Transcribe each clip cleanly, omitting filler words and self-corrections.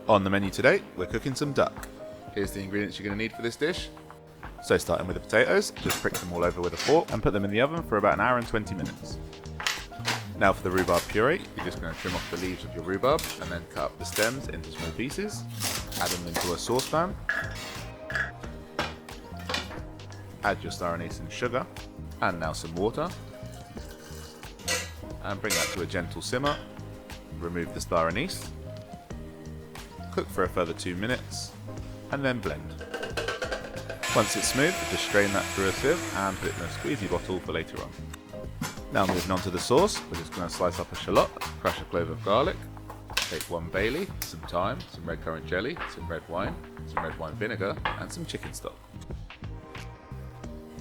On the menu today, we're cooking some duck. Here's the ingredients you're going to need for this dish. So starting with the potatoes, just prick them all over with a fork and put them in the oven for about an hour and 20 minutes. Now for the rhubarb puree, you're just going to trim off the leaves of your rhubarb and then cut up the stems into small pieces. Add them into a saucepan. Add your star anise and sugar, and now some water. And bring that to a gentle simmer. Remove the star anise. Cook for a further 2 minutes, and then blend. Once it's smooth, just strain that through a sieve and put it in a squeezy bottle for later on. Now moving on to the sauce, we're just going to slice up a shallot, crush a clove of garlic, take 1 bay leaf, some thyme, some red currant jelly, some red wine vinegar, and some chicken stock.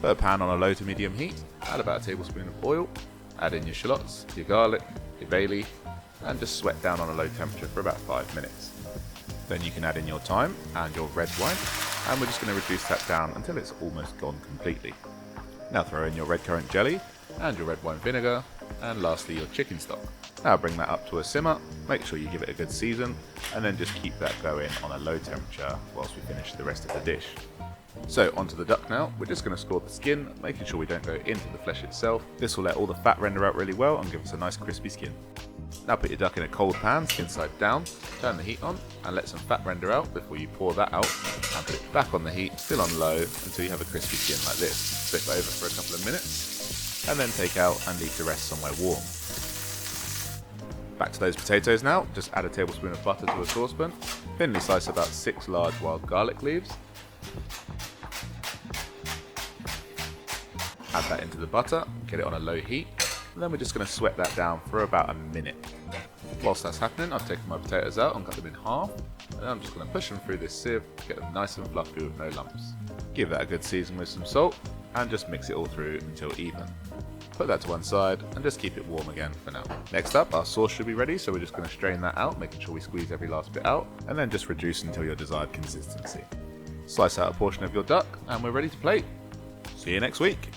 Put a pan on a low to medium heat, add about a tablespoon of oil, add in your shallots, your garlic, your bay leaf, and just sweat down on a low temperature for about 5 minutes. Then you can add in your thyme and your red wine, and we're just going to reduce that down until it's almost gone completely. Now throw in your red currant jelly and your red wine vinegar, and lastly your chicken stock. Now bring that up to a simmer, make sure you give it a good season, and then just keep that going on a low temperature whilst we finish the rest of the dish. So onto the duck now, we're just going to score the skin, making sure we don't go into the flesh itself. This will let all the fat render out really well and give us a nice crispy skin. Now put your duck in a cold pan, skin side down, turn the heat on and let some fat render out before you pour that out, and put it back on the heat, still on low, until you have a crispy skin like this. Flip it over for a couple of minutes, and then take out and leave to rest somewhere warm. Back to those potatoes now, just add a tablespoon of butter to a saucepan, thinly slice about 6 large wild garlic leaves, add that into the butter, get it on a low heat, and then we're just going to sweat that down for about a minute. Whilst that's happening, I've taken my potatoes out and cut them in half, and then I'm just going to push them through this sieve to get them nice and fluffy with no lumps. Give that a good season with some salt, and just mix it all through until even. Put that to one side, and just keep it warm again for now. Next up, our sauce should be ready, so we're just going to strain that out, making sure we squeeze every last bit out, and then just reduce until your desired consistency. Slice out a portion of your duck, and we're ready to plate. See you next week.